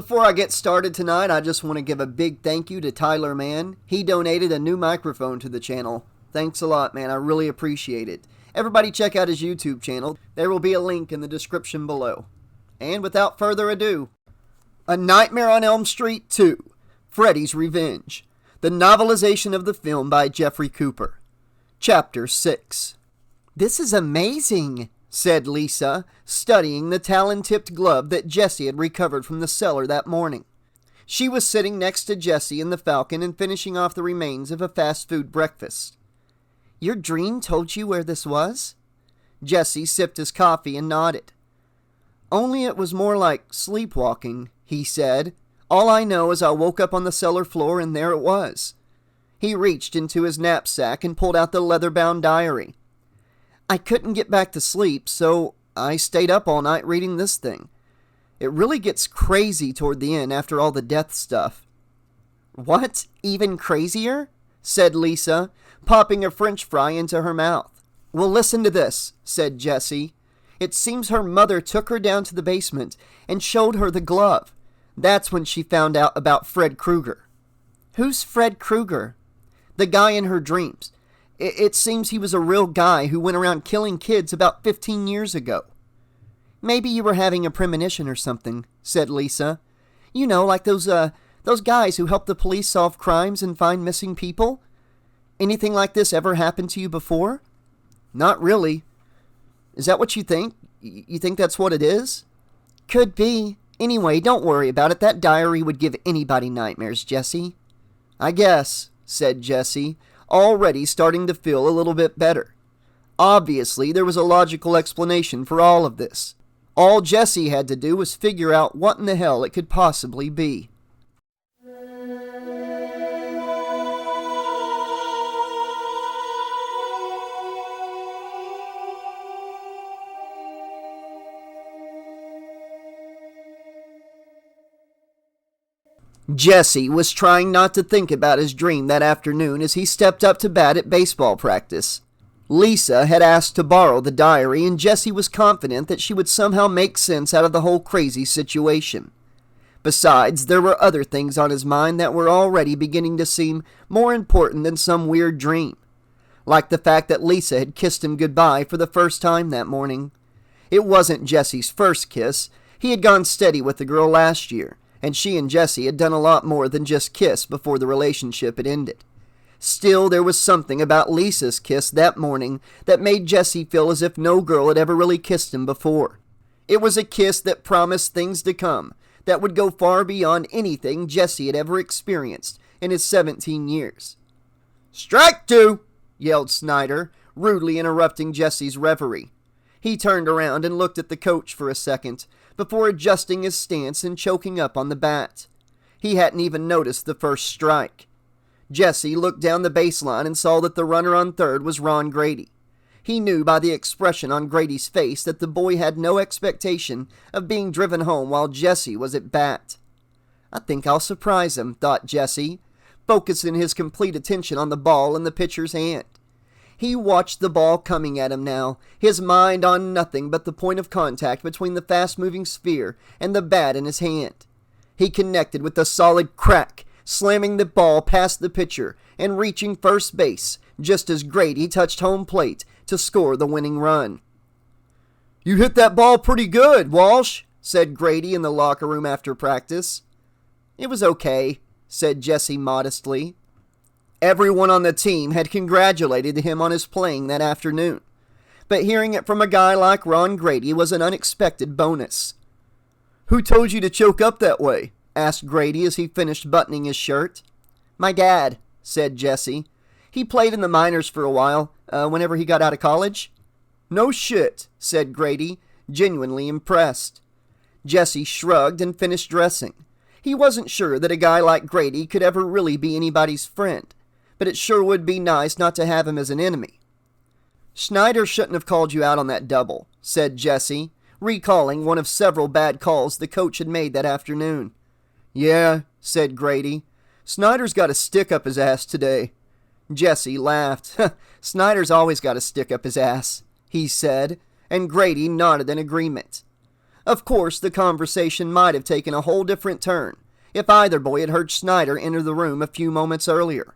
Before I get started tonight, I just want to give a big thank you to Tyler Mann. He donated a new microphone to the channel. Thanks a lot, man. I really appreciate it. Everybody check out his YouTube channel. There will be a link in the description below. And without further ado, A Nightmare on Elm Street 2, Freddy's Revenge. The novelization of the film by Jeffrey Cooper. Chapter 6. "This is amazing," said Lisa, studying the talon-tipped glove that Jessie had recovered from the cellar that morning. She was sitting next to Jessie in the Falcon and finishing off the remains of a fast food breakfast. "Your dream told you where this was?" Jessie sipped his coffee and nodded. "Only it was more like sleepwalking," he said. "All I know is I woke up on the cellar floor and there it was." He reached into his knapsack and pulled out the leather-bound diary. "I couldn't get back to sleep, so I stayed up all night reading this thing. It really gets crazy toward the end after all the death stuff." "What? Even crazier?" said Lisa, popping a French fry into her mouth. "Well, listen to this," said Jessie. "It seems her mother took her down to the basement and showed her the glove. That's when she found out about Fred Krueger." "Who's Fred Krueger?" "The guy in her dreams. It seems he was a real guy who went around killing kids about 15 years ago." "Maybe you were having a premonition or something," said Lisa. "You know, like those guys who help the police solve crimes and find missing people. Anything like this ever happened to you before?" "Not really." "Is that what you think? You think that's what it is?" "Could be. Anyway, don't worry about it. That diary would give anybody nightmares, Jessie." "I guess," said Jessie, already starting to feel a little bit better. Obviously, there was a logical explanation for all of this. All Jessie had to do was figure out what in the hell it could possibly be. Jessie was trying not to think about his dream that afternoon as he stepped up to bat at baseball practice. Lisa had asked to borrow the diary, and Jessie was confident that she would somehow make sense out of the whole crazy situation. Besides, there were other things on his mind that were already beginning to seem more important than some weird dream. Like the fact that Lisa had kissed him goodbye for the first time that morning. It wasn't Jessie's first kiss. He had gone steady with the girl last year, and she and Jessie had done a lot more than just kiss before the relationship had ended. Still, there was something about Lisa's kiss that morning that made Jessie feel as if no girl had ever really kissed him before. It was a kiss that promised things to come, that would go far beyond anything Jessie had ever experienced in his 17 years. "Strike two!" yelled Schneider, rudely interrupting Jessie's reverie. He turned around and looked at the coach for a second, before adjusting his stance and choking up on the bat. He hadn't even noticed the first strike. Jessie looked down the baseline and saw that the runner on third was Ron Grady. He knew by the expression on Grady's face that the boy had no expectation of being driven home while Jessie was at bat. "I think I'll surprise him," thought Jessie, focusing his complete attention on the ball in the pitcher's hand. He watched the ball coming at him now, his mind on nothing but the point of contact between the fast-moving sphere and the bat in his hand. He connected with a solid crack, slamming the ball past the pitcher and reaching first base just as Grady touched home plate to score the winning run. "You hit that ball pretty good, Walsh," said Grady in the locker room after practice. "It was okay," said Jessie modestly. Everyone on the team had congratulated him on his playing that afternoon, but hearing it from a guy like Ron Grady was an unexpected bonus. "Who told you to choke up that way?" asked Grady as he finished buttoning his shirt. "My dad," said Jessie. "He played in the minors for a while, whenever he got out of college." "No shit," said Grady, genuinely impressed. Jessie shrugged and finished dressing. He wasn't sure that a guy like Grady could ever really be anybody's friend, but it sure would be nice not to have him as an enemy. "Schneider shouldn't have called you out on that double," said Jessie, recalling one of several bad calls the coach had made that afternoon. "Yeah," said Grady. "Snyder's got a stick up his ass today." Jessie laughed. "Snyder's always got a stick up his ass," he said, and Grady nodded in agreement. Of course, the conversation might have taken a whole different turn if either boy had heard Schneider enter the room a few moments earlier.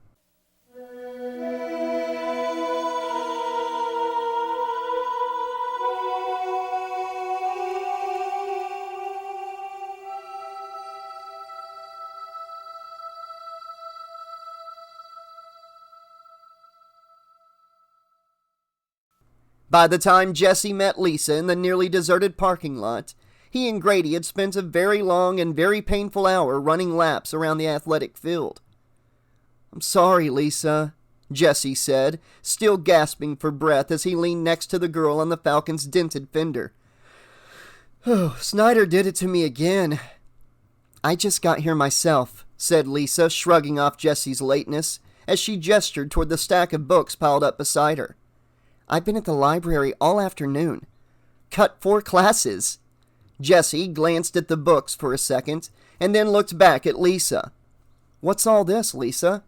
By the time Jesse met Lisa in the nearly deserted parking lot, he and Grady had spent a very long and very painful hour running laps around the athletic field. "I'm sorry, Lisa," Jesse said, still gasping for breath as he leaned next to the girl on the Falcon's dented fender. "Oh, Schneider did it to me again." "I just got here myself," said Lisa, shrugging off Jesse's lateness as she gestured toward the stack of books piled up beside her. "I've been at the library all afternoon. Cut 4 classes." Jesse glanced at the books for a second and then looked back at Lisa. "What's all this, Lisa?"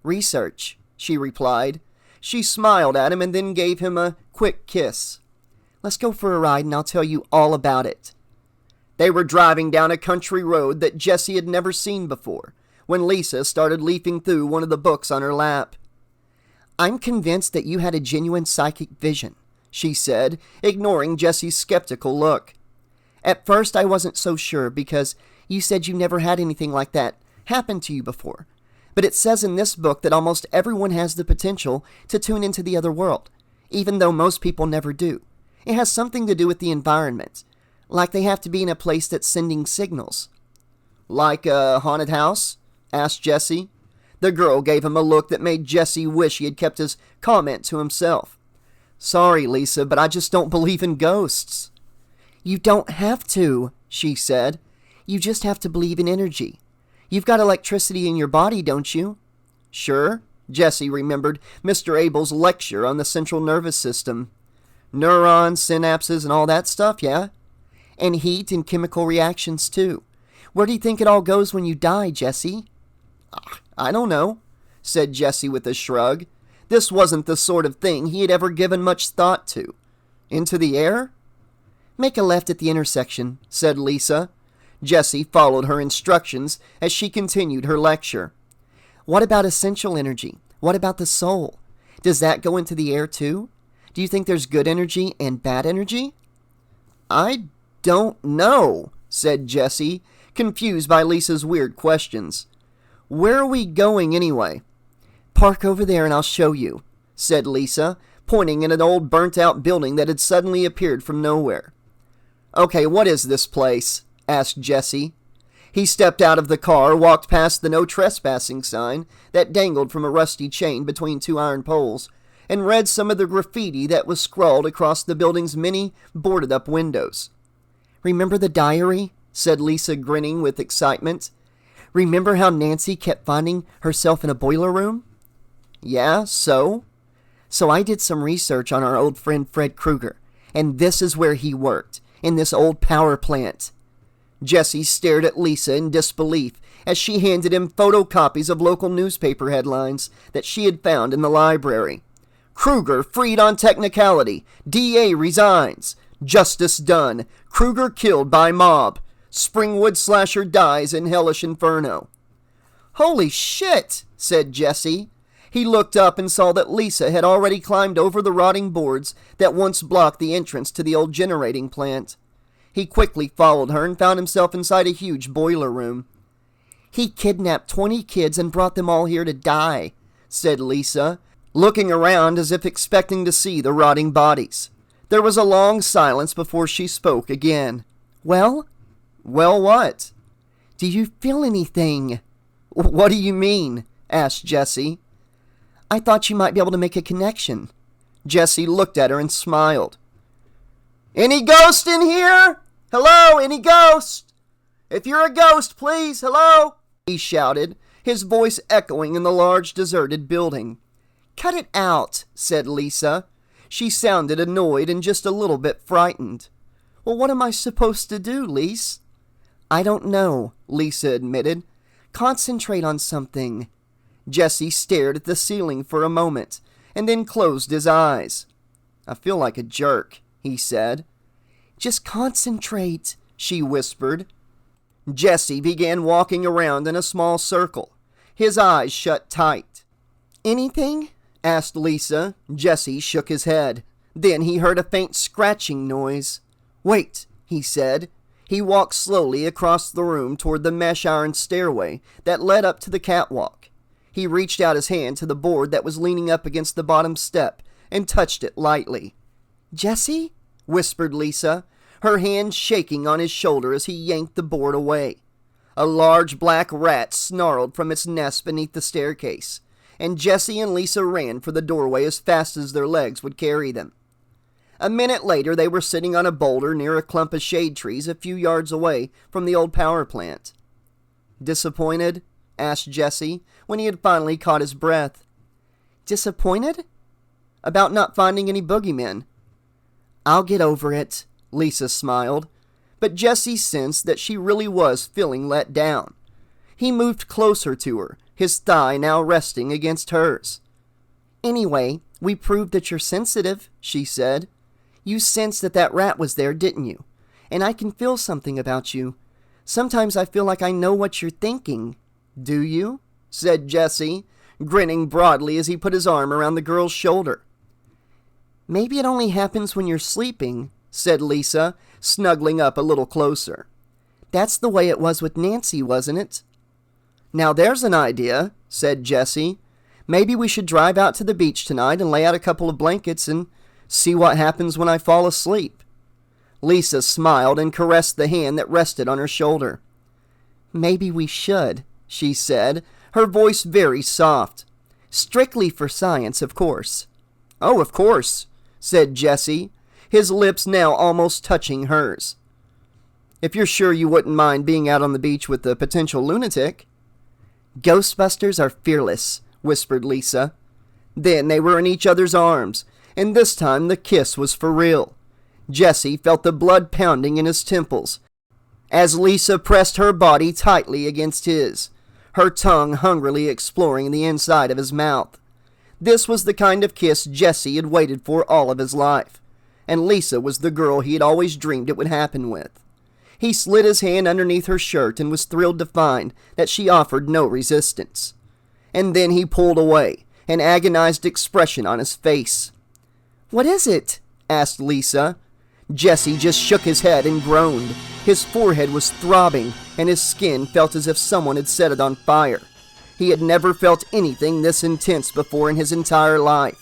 "Research," she replied. She smiled at him and then gave him a quick kiss. "Let's go for a ride and I'll tell you all about it." They were driving down a country road that Jesse had never seen before when Lisa started leafing through one of the books on her lap. "I'm convinced that you had a genuine psychic vision," she said, ignoring Jesse's skeptical look. "At first I wasn't so sure because you said you never had anything like that happen to you before. But it says in this book that almost everyone has the potential to tune into the other world, even though most people never do. It has something to do with the environment, like they have to be in a place that's sending signals." "Like a haunted house?" asked Jesse. The girl gave him a look that made Jesse wish he had kept his comment to himself. "Sorry, Lisa, but I just don't believe in ghosts." "You don't have to," she said. "You just have to believe in energy. You've got electricity in your body, don't you?" "Sure." Jesse remembered Mr. Abel's lecture on the central nervous system. "Neurons, synapses, and all that stuff, yeah?" "And heat and chemical reactions, too. Where do you think it all goes when you die, Jesse?" "I don't know," said Jesse with a shrug. This wasn't the sort of thing he had ever given much thought to. "Into the air?" "Make a left at the intersection," said Lisa. Jesse followed her instructions as she continued her lecture. "What about essential energy? What about the soul? Does that go into the air too? Do you think there's good energy and bad energy?" "I don't know," said Jesse, confused by Lisa's weird questions. "Where are we going anyway?" "Park over there and I'll show you," said Lisa, pointing at an old burnt-out building that had suddenly appeared from nowhere. "Okay, what is this place?" asked Jesse. He stepped out of the car, walked past the no trespassing sign that dangled from a rusty chain between 2 iron poles, and read some of the graffiti that was scrawled across the building's many boarded-up windows. "Remember the diary?" said Lisa, grinning with excitement. "Remember how Nancy kept finding herself in a boiler room?" "Yeah, so?" "So I did some research on our old friend Fred Krueger, and this is where he worked, in this old power plant." Jesse stared at Lisa in disbelief as she handed him photocopies of local newspaper headlines that she had found in the library. "Krueger freed on technicality. DA resigns. Justice done. Krueger killed by mob. Springwood slasher dies in hellish inferno." "Holy shit," said Jesse. He looked up and saw that Lisa had already climbed over the rotting boards that once blocked the entrance to the old generating plant. He quickly followed her and found himself inside a huge boiler room. "He kidnapped 20 kids and brought them all here to die," said Lisa, looking around as if expecting to see the rotting bodies. There was a long silence before she spoke again. "Well?" "Well, what?" "Do you feel anything?" "What do you mean?" asked Jesse. "I thought you might be able to make a connection." Jesse looked at her and smiled. "Any ghost in here? Hello, any ghost? If you're a ghost, please, hello?" he shouted, his voice echoing in the large deserted building. "Cut it out," said Lisa. She sounded annoyed and just a little bit frightened. "Well, what am I supposed to do, Lise?" "I don't know," Lisa admitted. "Concentrate on something." Jesse stared at the ceiling for a moment, and then closed his eyes. "I feel like a jerk," he said. "Just concentrate," she whispered. Jesse began walking around in a small circle, his eyes shut tight. Anything? Asked Lisa. Jesse shook his head. Then he heard a faint scratching noise. Wait, he said. He walked slowly across the room toward the mesh iron stairway that led up to the catwalk. He reached out his hand to the board that was leaning up against the bottom step and touched it lightly. Jesse? Whispered Lisa, her hand shaking on his shoulder as he yanked the board away. A large black rat snarled from its nest beneath the staircase, and Jesse and Lisa ran for the doorway as fast as their legs would carry them. A minute later, they were sitting on a boulder near a clump of shade trees a few yards away from the old power plant. Disappointed? Asked Jesse, when he had finally caught his breath. Disappointed? About not finding any boogeymen. I'll get over it, Lisa smiled, but Jesse sensed that she really was feeling let down. He moved closer to her, his thigh now resting against hers. Anyway, we proved that you're sensitive, she said. You sensed that rat was there, didn't you? And I can feel something about you. Sometimes I feel like I know what you're thinking. Do you? Said Jesse, grinning broadly as he put his arm around the girl's shoulder. Maybe it only happens when you're sleeping, said Lisa, snuggling up a little closer. That's the way it was with Nancy, wasn't it? Now there's an idea, said Jesse. Maybe we should drive out to the beach tonight and lay out a couple of blankets and see what happens when I fall asleep. Lisa smiled and caressed the hand that rested on her shoulder. Maybe we should, she said, her voice very soft. Strictly for science, of course. Oh, of course, said Jesse, his lips now almost touching hers. If you're sure you wouldn't mind being out on the beach with a potential lunatic. Ghostbusters are fearless, whispered Lisa. Then they were in each other's arms, and this time the kiss was for real. Jesse felt the blood pounding in his temples as Lisa pressed her body tightly against his, her tongue hungrily exploring the inside of his mouth. This was the kind of kiss Jesse had waited for all of his life, and Lisa was the girl he had always dreamed it would happen with. He slid his hand underneath her shirt and was thrilled to find that she offered no resistance. And then he pulled away, an agonized expression on his face. What is it? Asked Lisa. Jesse just shook his head and groaned. His forehead was throbbing, and his skin felt as if someone had set it on fire. He had never felt anything this intense before in his entire life.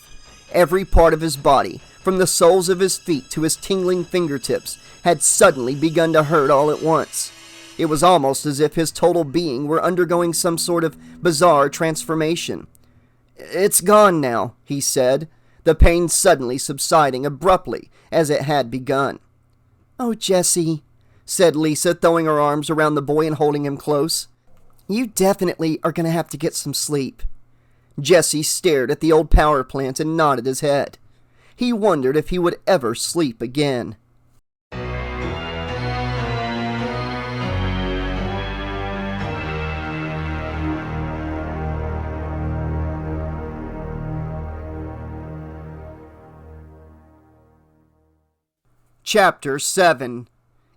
Every part of his body, from the soles of his feet to his tingling fingertips, had suddenly begun to hurt all at once. It was almost as if his total being were undergoing some sort of bizarre transformation. It's gone now, he said, the pain suddenly subsiding abruptly as it had begun. Oh, Jesse, said Lisa, throwing her arms around the boy and holding him close. You definitely are going to have to get some sleep. Jesse stared at the old power plant and nodded his head. He wondered if he would ever sleep again. Chapter 7.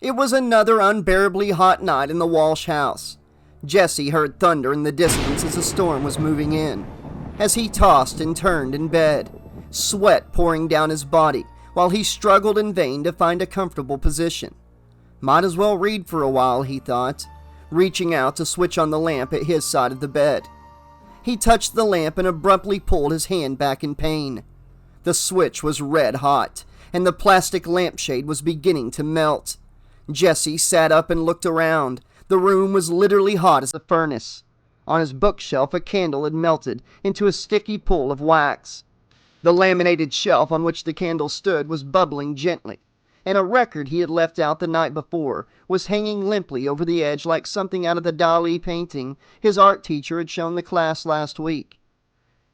It was another unbearably hot night in the Walsh house. Jesse heard thunder in the distance as the storm was moving in. As he tossed and turned in bed, sweat pouring down his body while he struggled in vain to find a comfortable position. Might as well read for a while, he thought, reaching out to switch on the lamp at his side of the bed. He touched the lamp and abruptly pulled his hand back in pain. The switch was red hot, and the plastic lampshade was beginning to melt. Jesse sat up and looked around. The room was literally hot as a furnace. On his bookshelf, a candle had melted into a sticky pool of wax. The laminated shelf on which the candle stood was bubbling gently, and a record he had left out the night before was hanging limply over the edge like something out of the Dali painting his art teacher had shown the class last week.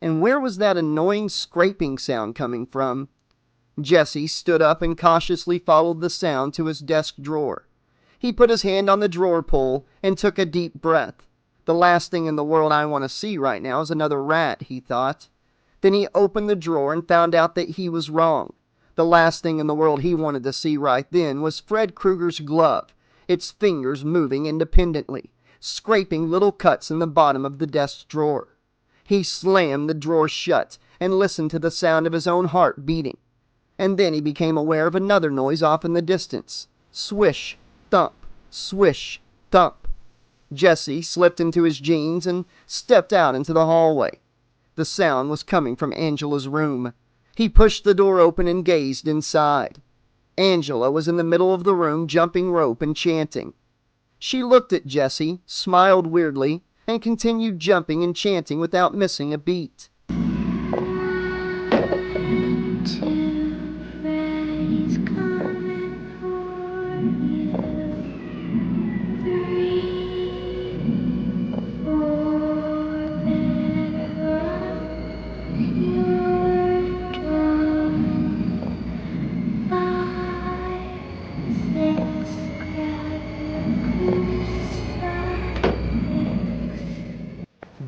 And where was that annoying scraping sound coming from? Jesse stood up and cautiously followed the sound to his desk drawer. He put his hand on the drawer pull and took a deep breath. The last thing in the world I want to see right now is another rat, he thought. Then he opened the drawer and found out that he was wrong. The last thing in the world he wanted to see right then was Fred Krueger's glove, its fingers moving independently, scraping little cuts in the bottom of the desk drawer. He slammed the drawer shut and listened to the sound of his own heart beating. And then he became aware of another noise off in the distance. Swish, thump, swish, thump. Jesse slipped into his jeans and stepped out into the hallway. The sound was coming from Angela's room. He pushed the door open and gazed inside. Angela was in the middle of the room, jumping rope and chanting. She looked at Jesse, smiled weirdly, and continued jumping and chanting without missing a beat.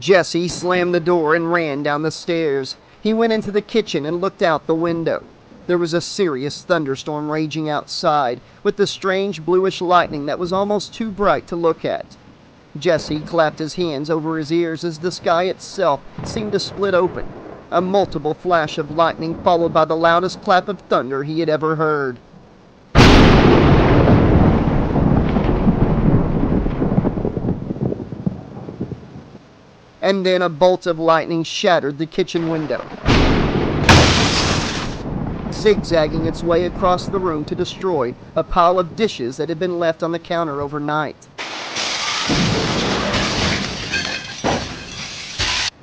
Jesse slammed the door and ran down the stairs. He went into the kitchen and looked out the window. There was a serious thunderstorm raging outside, with the strange bluish lightning that was almost too bright to look at. Jesse clapped his hands over his ears as the sky itself seemed to split open, a multiple flash of lightning followed by the loudest clap of thunder he had ever heard. And then a bolt of lightning shattered the kitchen window, zigzagging its way across the room to destroy a pile of dishes that had been left on the counter overnight.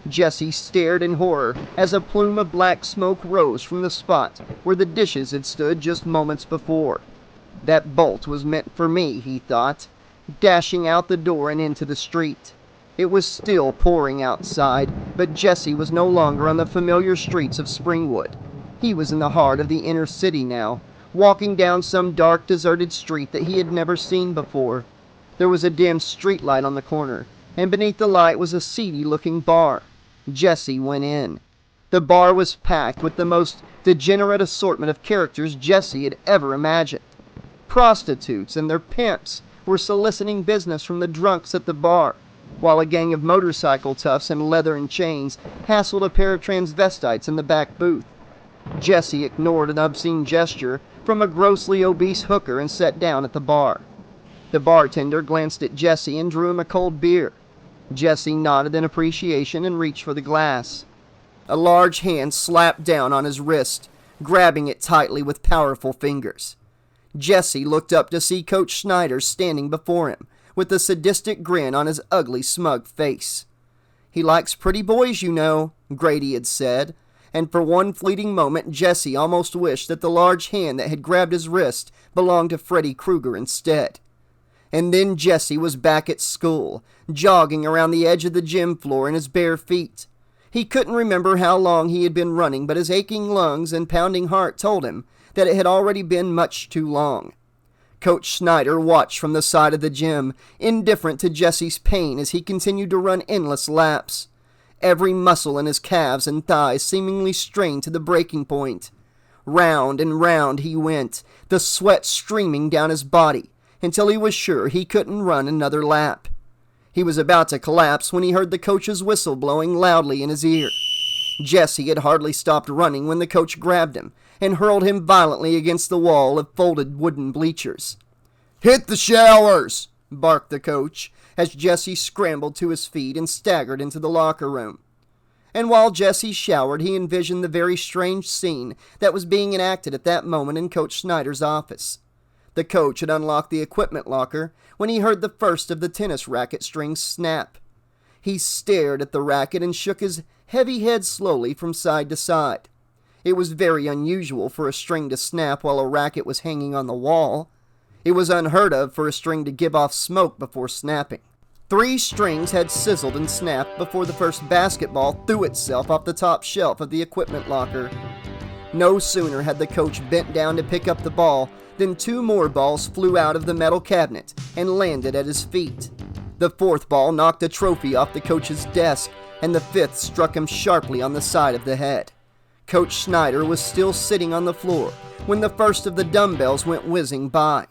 Jesse stared in horror as a plume of black smoke rose from the spot where the dishes had stood just moments before. That bolt was meant for me, he thought, dashing out the door and into the street. It was still pouring outside, but Jesse was no longer on the familiar streets of Springwood. He was in the heart of the inner city now, walking down some dark, deserted street that he had never seen before. There was a dim streetlight on the corner, and beneath the light was a seedy-looking bar. Jesse went in. The bar was packed with the most degenerate assortment of characters Jesse had ever imagined. Prostitutes and their pimps were soliciting business from the drunks at the bar, while a gang of motorcycle toughs in leather and chains hassled a pair of transvestites in the back booth. Jesse ignored an obscene gesture from a grossly obese hooker and sat down at the bar. The bartender glanced at Jesse and drew him a cold beer. Jesse nodded in appreciation and reached for the glass. A large hand slapped down on his wrist, grabbing it tightly with powerful fingers. Jesse looked up to see Coach Schneider standing before him, with a sadistic grin on his ugly, smug face. "He likes pretty boys, you know," Grady had said, and for one fleeting moment Jesse almost wished that the large hand that had grabbed his wrist belonged to Freddy Krueger instead. And then Jesse was back at school, jogging around the edge of the gym floor in his bare feet. He couldn't remember how long he had been running, but his aching lungs and pounding heart told him that it had already been much too long. Coach Schneider watched from the side of the gym, indifferent to Jesse's pain as he continued to run endless laps. Every muscle in his calves and thighs seemingly strained to the breaking point. Round and round he went, the sweat streaming down his body, until he was sure he couldn't run another lap. He was about to collapse when he heard the coach's whistle blowing loudly in his ear. Jesse had hardly stopped running when the coach grabbed him and hurled him violently against the wall of folded wooden bleachers. "Hit the showers!" barked the coach, as Jesse scrambled to his feet and staggered into the locker room. And while Jesse showered, he envisioned the very strange scene that was being enacted at that moment in Coach Schneider's office. The coach had unlocked the equipment locker when he heard the first of the tennis racket strings snap. He stared at the racket and shook his heavy head slowly from side to side. It was very unusual for a string to snap while a racket was hanging on the wall. It was unheard of for a string to give off smoke before snapping. 3 strings had sizzled and snapped before the first basketball threw itself off the top shelf of the equipment locker. No sooner had the coach bent down to pick up the ball than 2 more balls flew out of the metal cabinet and landed at his feet. The 4th ball knocked a trophy off the coach's desk, and the 5th struck him sharply on the side of the head. Coach Schneider was still sitting on the floor when the first of the dumbbells went whizzing by.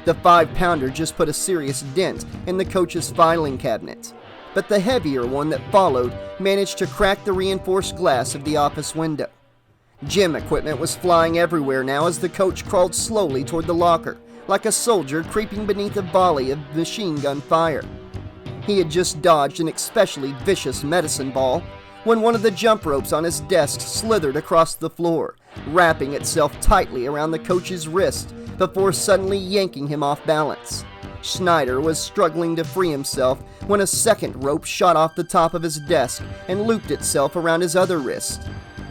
The 5-pounder just put a serious dent in the coach's filing cabinet, but the heavier one that followed managed to crack the reinforced glass of the office window. Gym equipment was flying everywhere now as the coach crawled slowly toward the locker, like a soldier creeping beneath a volley of machine gun fire. He had just dodged an especially vicious medicine ball when one of the jump ropes on his desk slithered across the floor, wrapping itself tightly around the coach's wrist before suddenly yanking him off balance. Schneider was struggling to free himself when a second rope shot off the top of his desk and looped itself around his other wrist.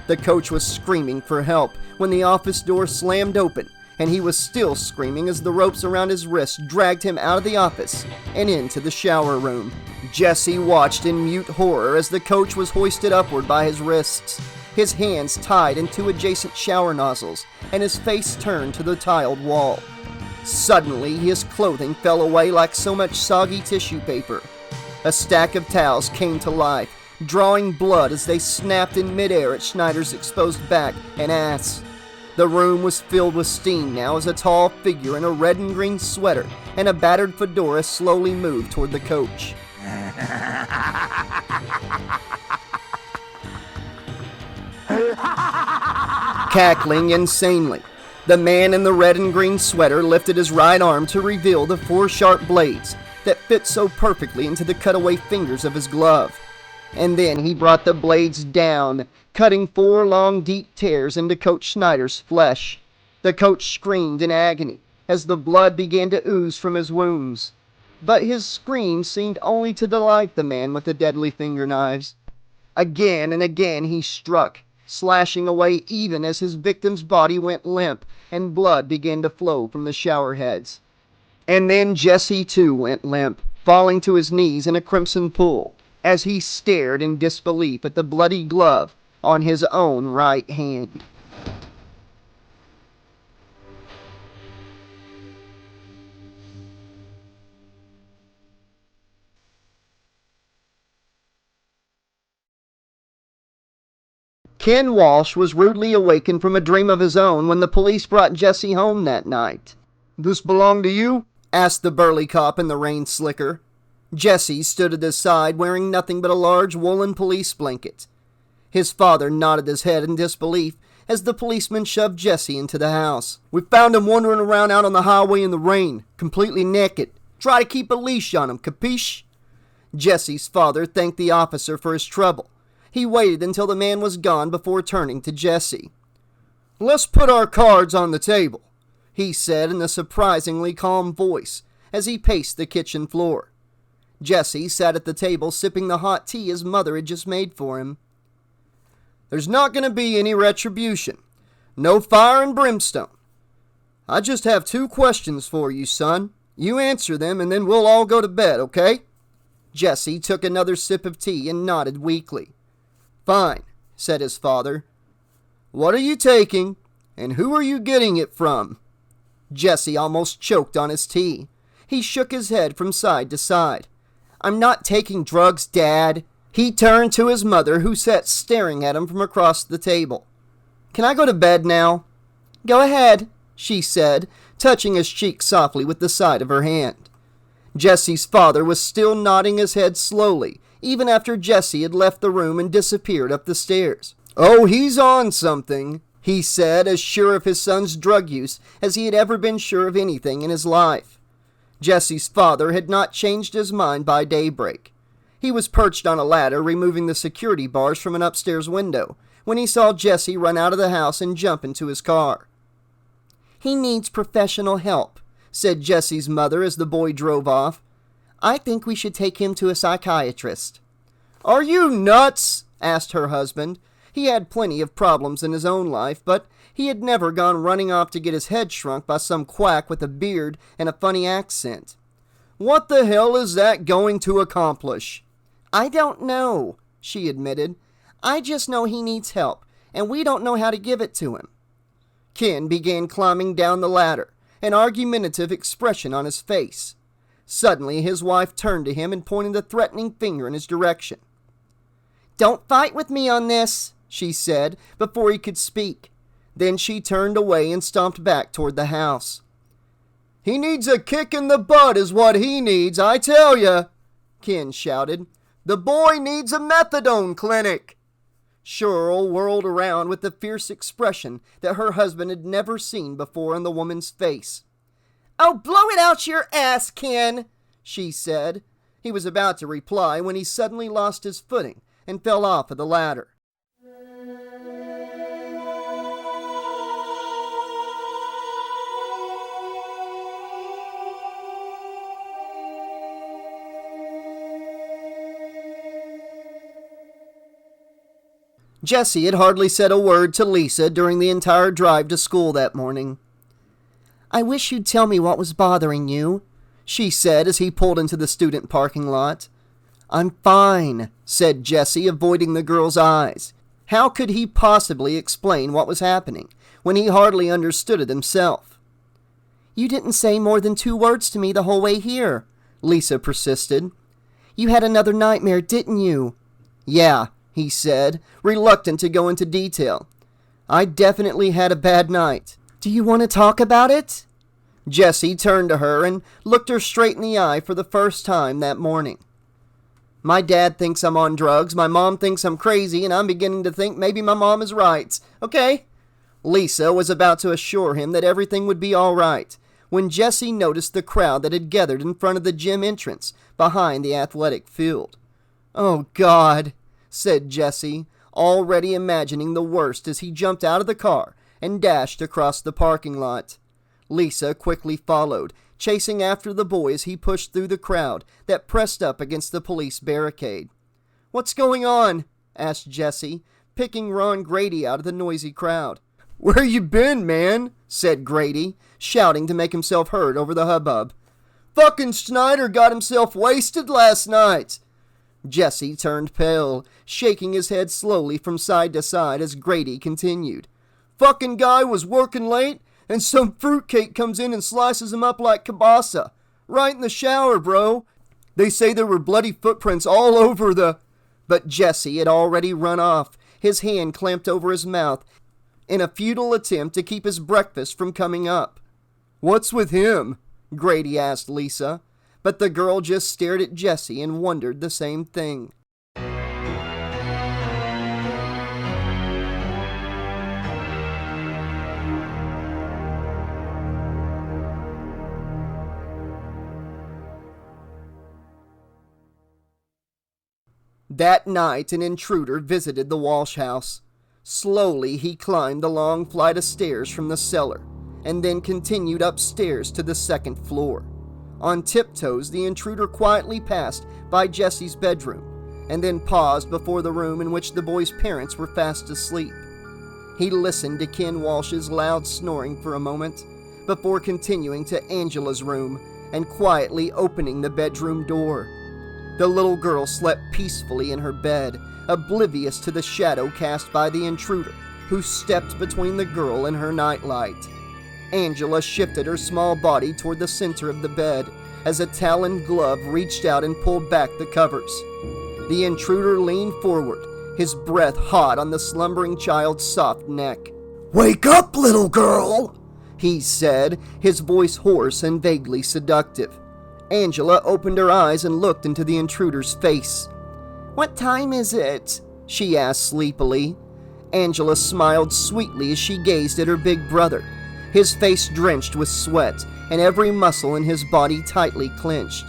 The coach was screaming for help when the office door slammed open, and he was still screaming as the ropes around his wrist dragged him out of the office and into the shower room. Jesse watched in mute horror as the coach was hoisted upward by his wrists, his hands tied in 2 adjacent shower nozzles, and his face turned to the tiled wall. Suddenly, his clothing fell away like so much soggy tissue paper. A stack of towels came to life, drawing blood as they snapped in midair at Schneider's exposed back and ass. The room was filled with steam now as a tall figure in a red and green sweater and a battered fedora slowly moved toward the coach. Cackling insanely, the man in the red and green sweater lifted his right arm to reveal the 4 sharp blades that fit so perfectly into the cutaway fingers of his glove. And then he brought the blades down, cutting 4 long, deep tears into Coach Schneider's flesh. The coach screamed in agony as the blood began to ooze from his wounds. But his screams seemed only to delight the man with the deadly finger knives. Again and again he struck, slashing away even as his victim's body went limp and blood began to flow from the shower heads. And then Jesse too went limp, falling to his knees in a crimson pool, as he stared in disbelief at the bloody glove on his own right hand. Ken Walsh was rudely awakened from a dream of his own when the police brought Jesse home that night. "This belong to you?" asked the burly cop in the rain slicker. Jesse stood at his side wearing nothing but a large woolen police blanket. His father nodded his head in disbelief as the policeman shoved Jesse into the house. "We found him wandering around out on the highway in the rain, completely naked. Try to keep a leash on him, capiche?" Jesse's father thanked the officer for his trouble. He waited until the man was gone before turning to Jesse. "Let's put our cards on the table," he said in a surprisingly calm voice as he paced the kitchen floor. Jesse sat at the table sipping the hot tea his mother had just made for him. "There's not going to be any retribution. No fire and brimstone. I just have 2 questions for you, son. You answer them and then we'll all go to bed, okay?" Jesse took another sip of tea and nodded weakly. "Fine," said his father. "What are you taking, and who are you getting it from?" Jesse almost choked on his tea. He shook his head from side to side. "I'm not taking drugs, Dad." He turned to his mother, who sat staring at him from across the table. "Can I go to bed now?" "Go ahead," she said, touching his cheek softly with the side of her hand. Jesse's father was still nodding his head slowly, even after Jesse had left the room and disappeared up the stairs. "Oh, he's on something," he said, as sure of his son's drug use as he had ever been sure of anything in his life. Jesse's father had not changed his mind by daybreak. He was perched on a ladder removing the security bars from an upstairs window when he saw Jesse run out of the house and jump into his car. "He needs professional help," said Jesse's mother as the boy drove off. "I think we should take him to a psychiatrist." "Are you nuts?" asked her husband. He had plenty of problems in his own life, but he had never gone running off to get his head shrunk by some quack with a beard and a funny accent. "What the hell is that going to accomplish?" "I don't know," she admitted. "I just know he needs help, and we don't know how to give it to him." Ken began climbing down the ladder, an argumentative expression on his face. Suddenly, his wife turned to him and pointed a threatening finger in his direction. "Don't fight with me on this," she said, before he could speak. Then she turned away and stomped back toward the house. "He needs a kick in the butt is what he needs, I tell ya," Ken shouted. "The boy needs a methadone clinic." Cheryl whirled around with the fierce expression that her husband had never seen before on the woman's face. "Oh, blow it out your ass, Ken," she said. He was about to reply when he suddenly lost his footing and fell off of the ladder. Jesse had hardly said a word to Lisa during the entire drive to school that morning. "I wish you'd tell me what was bothering you," she said as he pulled into the student parking lot. "I'm fine," said Jesse, avoiding the girl's eyes. How could he possibly explain what was happening when he hardly understood it himself? "You didn't say more than 2 words to me the whole way here," Lisa persisted. "You had another nightmare, didn't you?" "Yeah," he said, reluctant to go into detail. "I definitely had a bad night." "Do you want to talk about it?" Jesse turned to her and looked her straight in the eye for the first time that morning. "My dad thinks I'm on drugs, my mom thinks I'm crazy, and I'm beginning to think maybe my mom is right. Okay?" Lisa was about to assure him that everything would be all right when Jesse noticed the crowd that had gathered in front of the gym entrance behind the athletic field. "Oh, God," said Jesse, already imagining the worst as he jumped out of the car and dashed across the parking lot. Lisa quickly followed, chasing after the boy as he pushed through the crowd that pressed up against the police barricade. "What's going on?" asked Jesse, picking Ron Grady out of the noisy crowd. "Where you been, man?" said Grady, shouting to make himself heard over the hubbub. "Fucking Schneider got himself wasted last night." Jesse turned pale, shaking his head slowly from side to side as Grady continued. "Fucking guy was working late, and some fruitcake comes in and slices him up like kielbasa. Right in the shower, bro. They say there were bloody footprints all over the..." But Jesse had already run off, his hand clamped over his mouth, in a futile attempt to keep his breakfast from coming up. "What's with him?" Grady asked Lisa, but the girl just stared at Jesse and wondered the same thing. That night, an intruder visited the Walsh house. Slowly, he climbed the long flight of stairs from the cellar, and then continued upstairs to the 2nd floor. On tiptoes, the intruder quietly passed by Jesse's bedroom, and then paused before the room in which the boy's parents were fast asleep. He listened to Ken Walsh's loud snoring for a moment, before continuing to Angela's room and quietly opening the bedroom door. The little girl slept peacefully in her bed, oblivious to the shadow cast by the intruder, who stepped between the girl and her nightlight. Angela shifted her small body toward the center of the bed as a taloned glove reached out and pulled back the covers. The intruder leaned forward, his breath hot on the slumbering child's soft neck. "Wake up, little girl," he said, his voice hoarse and vaguely seductive. Angela opened her eyes and looked into the intruder's face. "What time is it?" she asked sleepily. Angela smiled sweetly as she gazed at her big brother, his face drenched with sweat and every muscle in his body tightly clenched.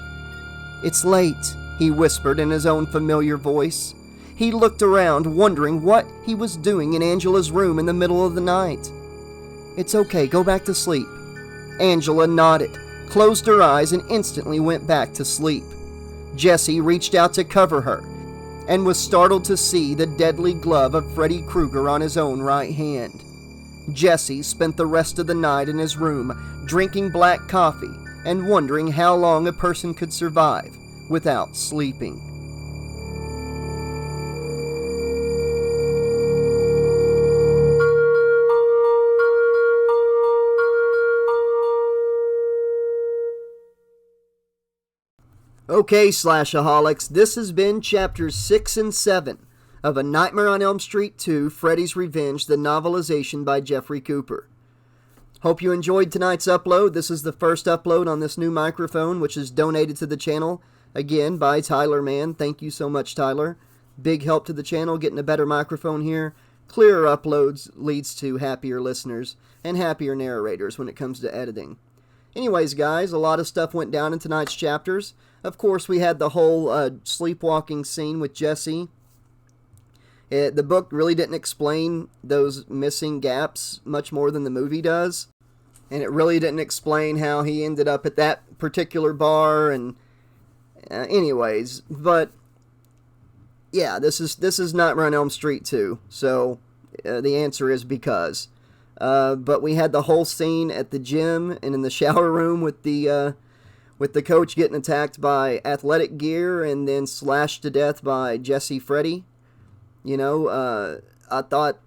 "It's late," he whispered in his own familiar voice. He looked around, wondering what he was doing in Angela's room in the middle of the night. "It's okay, go back to sleep." Angela nodded, closed her eyes, and instantly went back to sleep. Jesse reached out to cover her, and was startled to see the deadly glove of Freddy Krueger on his own right hand. Jesse spent the rest of the night in his room, drinking black coffee, and wondering how long a person could survive without sleeping. Okay, Slashaholics, this has been chapters 6 and 7 of A Nightmare on Elm Street 2, Freddy's Revenge, the novelization by Jeffrey Cooper. Hope you enjoyed tonight's upload. This is the first upload on this new microphone, which is donated to the channel, again, by Tyler Mann. Thank you so much, Tyler. Big help to the channel, getting a better microphone here. Clearer uploads leads to happier listeners and happier narrators when it comes to editing. Anyways, guys, a lot of stuff went down in tonight's chapters. Of course, we had the whole sleepwalking scene with Jesse. The book really didn't explain those missing gaps much more than the movie does. And it really didn't explain how he ended up at that particular bar. And anyways, but yeah, this is not Run Elm Street 2. So the answer is because. But we had the whole scene at the gym and in the shower room with the coach getting attacked by athletic gear and then slashed to death by Jesse Freddy. You know, I thought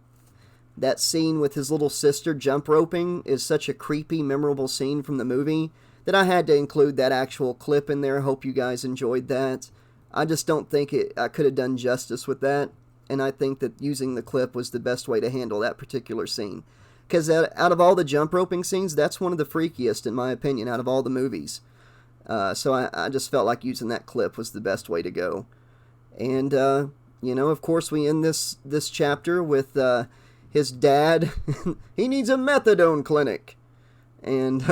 that scene with his little sister jump roping is such a creepy, memorable scene from the movie that I had to include that actual clip in there. Hope you guys enjoyed that. I just don't think I could have done justice with that, and I think that using the clip was the best way to handle that particular scene. Because out of all the jump roping scenes, that's one of the freakiest, in my opinion, out of all the movies. So I just felt like using that clip was the best way to go. And, you know, of course, we end this chapter with his dad. He needs a methadone clinic. And,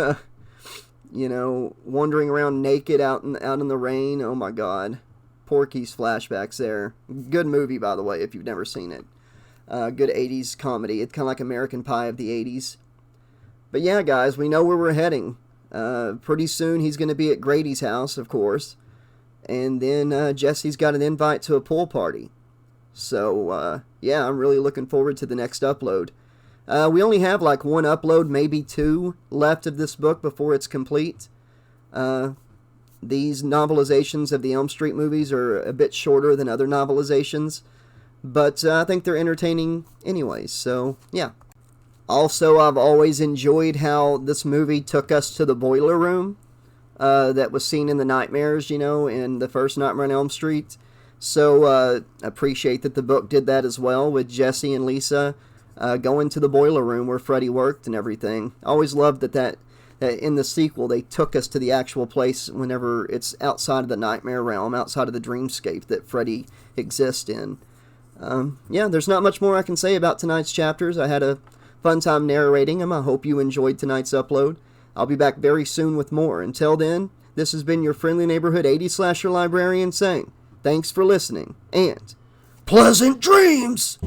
you know, wandering around naked out in the rain. Oh, my God. Porky's flashbacks there. Good movie, by the way, if you've never seen it. Good 80s comedy. It's kind of like American Pie of the 80s. But yeah, guys, we know where we're heading. Pretty soon he's going to be at Grady's house, of course. And then Jesse's got an invite to a pool party. So, yeah, I'm really looking forward to the next upload. We only have like one upload, maybe two, left of this book before it's complete. These novelizations of the Elm Street movies are a bit shorter than other novelizations. But I think they're entertaining anyways, so yeah. Also, I've always enjoyed how this movie took us to the boiler room that was seen in the nightmares, you know, in the first Nightmare on Elm Street. So, appreciate that the book did that as well with Jesse and Lisa going to the boiler room where Freddy worked and everything. I always loved that in the sequel they took us to the actual place whenever it's outside of the nightmare realm, outside of the dreamscape that Freddy exists in. Yeah, there's not much more I can say about tonight's chapters. I had a fun time narrating them. I hope you enjoyed tonight's upload. I'll be back very soon with more. Until then, this has been your friendly neighborhood 80s slasher librarian saying, thanks for listening, and pleasant dreams!